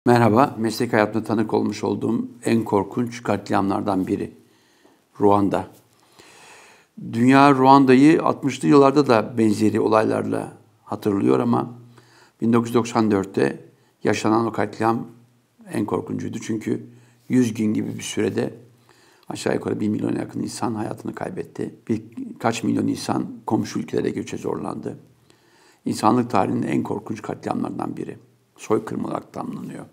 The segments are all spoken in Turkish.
Merhaba, meslek hayatımda tanık olmuş olduğum en korkunç katliamlardan biri. Ruanda. Dünya Ruanda'yı 60'lı yıllarda da benzeri olaylarla hatırlıyor ama 1994'te yaşanan o katliam en korkuncuydu. Çünkü 100 gün gibi bir sürede aşağı yukarı 1 milyona yakın insan hayatını kaybetti. Birkaç milyon insan komşu ülkelere göçe zorlandı. İnsanlık tarihinin en korkunç katliamlardan biri. Soykırım olarak tanımlanıyor.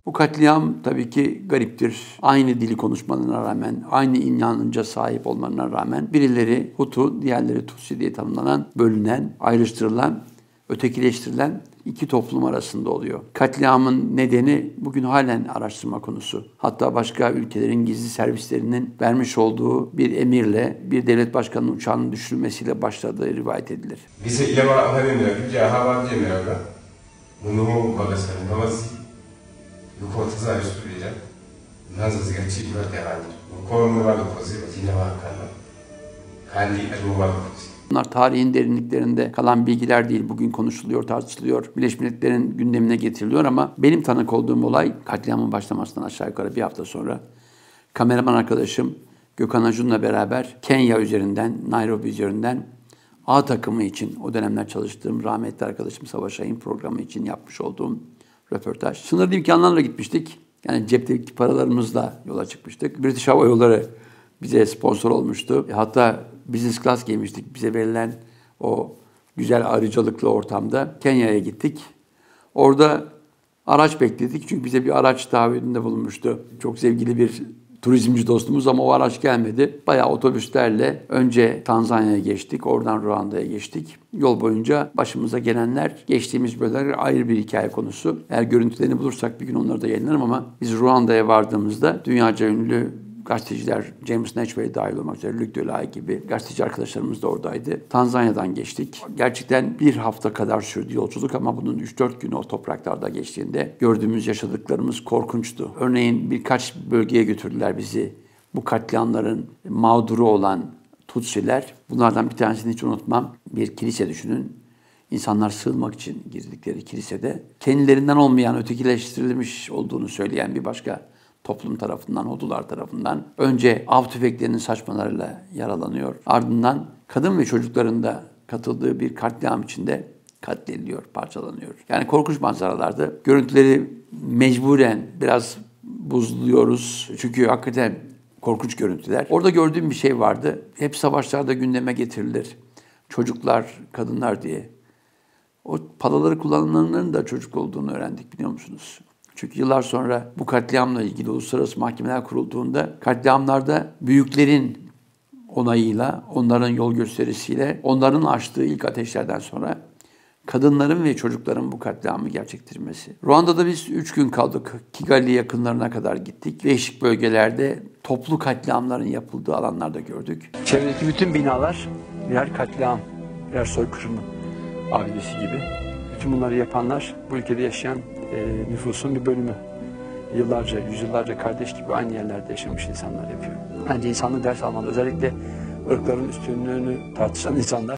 Bu katliam tabii ki gariptir. Aynı dili konuşmalarına rağmen, aynı inanınca sahip olmalarına rağmen birileri Hutu, diğerleri Tutsi diye tanımlanan, bölünen, ayrıştırılan, ötekileştirilen iki toplum arasında oluyor. Katliamın nedeni bugün halen araştırma konusu. Hatta başka ülkelerin gizli servislerinin vermiş olduğu bir emirle bir devlet başkanının uçağının düşürülmesiyle başladığı rivayet edilir. Bunlar tarihin derinliklerinde kalan bilgiler değil. Bugün konuşuluyor, tartışılıyor. Birleşmiş Milletler'in gündemine getiriliyor ama benim tanık olduğum olay katliamın başlamasından aşağı yukarı bir hafta sonra kameraman arkadaşım Gökhan Acun'la beraber Kenya üzerinden, Nairobi üzerinden A takımı için o dönemler çalıştığım rahmetli arkadaşım Savaş Ay'ın programı için yapmış olduğum röportaj. Sınırlı imkanlarla gitmiştik. Yani cepteki paralarımızla yola çıkmıştık. British Hava Yolları bize sponsor olmuştu. Hatta business class giymiştik. Bize verilen o güzel ayrıcalıklı ortamda Kenya'ya gittik. Orada araç bekledik. Çünkü bize bir araç taahhüdünde bulunmuştu. Çok sevgili bir turizmci dostumuz ama o araç gelmedi. Bayağı otobüslerle önce Tanzanya'ya geçtik. Oradan Ruanda'ya geçtik. Yol boyunca başımıza gelenler, geçtiğimiz bölgeler ayrı bir hikaye konusu. Eğer görüntülerini bulursak bir gün onları da yayınlarım ama biz Ruanda'ya vardığımızda dünyaca ünlü gazeteciler, James Netchway dahil olmak üzere, Luc Delay gibi gazeteci arkadaşlarımız da oradaydı. Tanzanya'dan geçtik. Gerçekten bir hafta kadar sürdü yolculuk ama bunun 3-4 günü o topraklarda geçtiğinde gördüğümüz, yaşadıklarımız korkunçtu. Örneğin birkaç bölgeye götürdüler bizi. Bu katliamların mağduru olan Tutsiler. Bunlardan bir tanesini hiç unutmam. Bir kilise düşünün. İnsanlar sığınmak için girdikleri kilisede kendilerinden olmayan, ötekileştirilmiş olduğunu söyleyen bir başka toplum tarafından, Hutular tarafından önce av tüfeklerinin saçmalarıyla yaralanıyor. Ardından kadın ve çocukların da katıldığı bir katliam içinde katlediliyor, parçalanıyor. Yani korkunç manzaralardı. Görüntüleri mecburen biraz buzluyoruz. Çünkü hakikaten korkunç görüntüler. Orada gördüğüm bir şey vardı. Hep savaşlarda gündeme getirilir. Çocuklar, kadınlar diye. O palaları kullananların da çocuk olduğunu öğrendik, biliyor musunuz? Çünkü yıllar sonra bu katliamla ilgili uluslararası mahkemeler kurulduğunda katliamlarda büyüklerin onayıyla, onların yol gösterisiyle, onların açtığı ilk ateşlerden sonra kadınların ve çocukların bu katliamı gerçekleştirmesi. Ruanda'da biz 3 gün kaldık. Kigali yakınlarına kadar gittik. Değişik bölgelerde toplu katliamların yapıldığı alanlarda gördük. Çevredeki bütün binalar birer katliam, birer soykırım abidesi gibi. Bütün bunları yapanlar bu ülkede yaşayan nüfusun bir bölümü. Yıllarca, yüzyıllarca kardeş gibi aynı yerlerde yaşamış insanlar yapıyor. Bence insanlık ders almalı. Özellikle ırkların üstünlüğünü tartışan insanlar.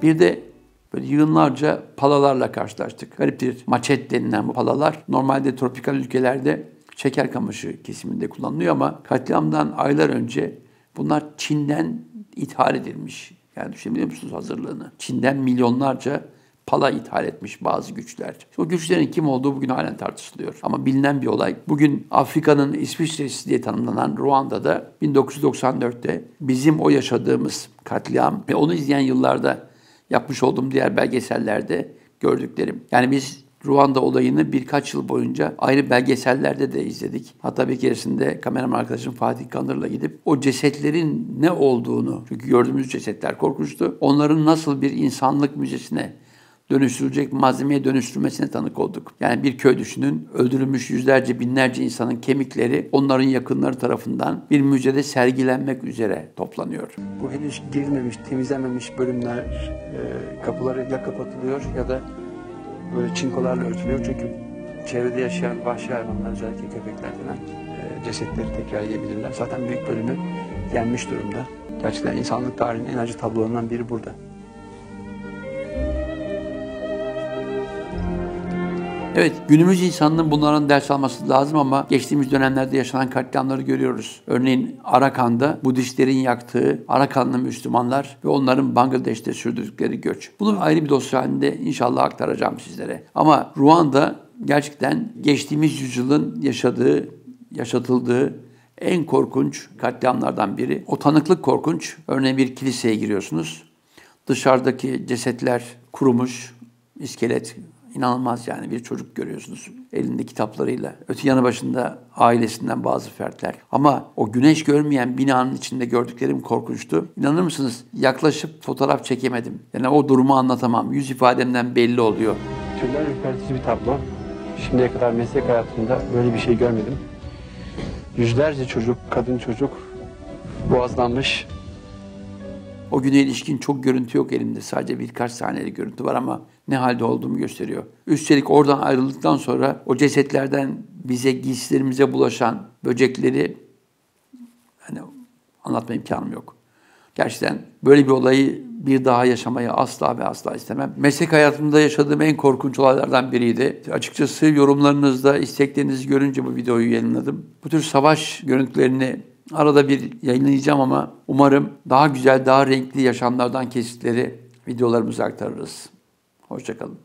Bir de böyle yığınlarca palalarla karşılaştık. Gariptir. Maçet denilen bu palalar normalde tropikal ülkelerde şeker kamışı kesiminde kullanılıyor ama katliamdan aylar önce bunlar Çin'den ithal edilmiş. Yani düşünebiliyor musunuz hazırlığını? Çin'den milyonlarca pala ithal etmiş bazı güçler. O güçlerin kim olduğu bugün halen tartışılıyor. Ama bilinen bir olay. Bugün Afrika'nın İsviçre'si diye tanımlanan Ruanda'da 1994'te bizim o yaşadığımız katliam ve onu izleyen yıllarda yapmış olduğum diğer belgesellerde gördüklerim. Yani biz Ruanda olayını birkaç yıl boyunca ayrı belgesellerde de izledik. Hatta bir keresinde kameraman arkadaşım Fatih Kanır'la gidip o cesetlerin ne olduğunu, çünkü gördüğümüz cesetler korkunçtu, onların nasıl bir insanlık müzesine dönüştürülecek malzemeye dönüştürmesine tanık olduk. Yani bir köy düşünün, öldürülmüş yüzlerce, binlerce insanın kemikleri onların yakınları tarafından bir müzede sergilenmek üzere toplanıyor. Bu henüz girilmemiş, temizlenmemiş bölümler kapıları ya kapatılıyor ya da böyle çinkolarla örtülüyor. Çünkü çevrede yaşayan vahşi hayvanlar, özellikle köpekler falan cesetleri tekrar yiyebilirler. Zaten büyük bölümü yenmiş durumda. Gerçekten insanlık tarihinin en acı tablolarından biri burada. Evet, günümüz insanının bunların ders alması lazım ama geçtiğimiz dönemlerde yaşanan katliamları görüyoruz. Örneğin Arakan'da Budistlerin yaktığı Arakanlı Müslümanlar ve onların Bangladeş'te sürdürdükleri göç. Bunu ayrı bir dosya halinde inşallah aktaracağım sizlere. Ama Ruanda gerçekten geçtiğimiz yüzyılın yaşatıldığı en korkunç katliamlardan biri. O tanıklık korkunç. Örneğin bir kiliseye giriyorsunuz. Dışarıdaki cesetler kurumuş, iskelet. İnanılmaz yani, bir çocuk görüyorsunuz elinde kitaplarıyla. Öte yanı başında ailesinden bazı fertler. Ama o güneş görmeyen binanın içinde gördüklerim korkunçtu. İnanır mısınız? Yaklaşıp fotoğraf çekemedim. Yani o durumu anlatamam. Yüz ifademden belli oluyor. Tüyler ürpertici bir tablo. Şimdiye kadar meslek hayatımda böyle bir şey görmedim. Yüzlerce çocuk, kadın çocuk boğazlanmış. O güne ilişkin çok görüntü yok elimde. Sadece birkaç saniyelik görüntü var ama ne halde olduğumu gösteriyor. Üstelik oradan ayrıldıktan sonra o cesetlerden bize, giysilerimize bulaşan böcekleri hani anlatma imkanım yok. Gerçekten böyle bir olayı bir daha yaşamayı asla ve asla istemem. Meslek hayatımda yaşadığım en korkunç olaylardan biriydi. Açıkçası yorumlarınızda, isteklerinizi görünce bu videoyu yayınladım. Bu tür savaş görüntülerini arada bir yayınlayacağım ama umarım daha güzel, daha renkli yaşamlardan kesitleri videolarımıza aktarırız. Hoşça kalın.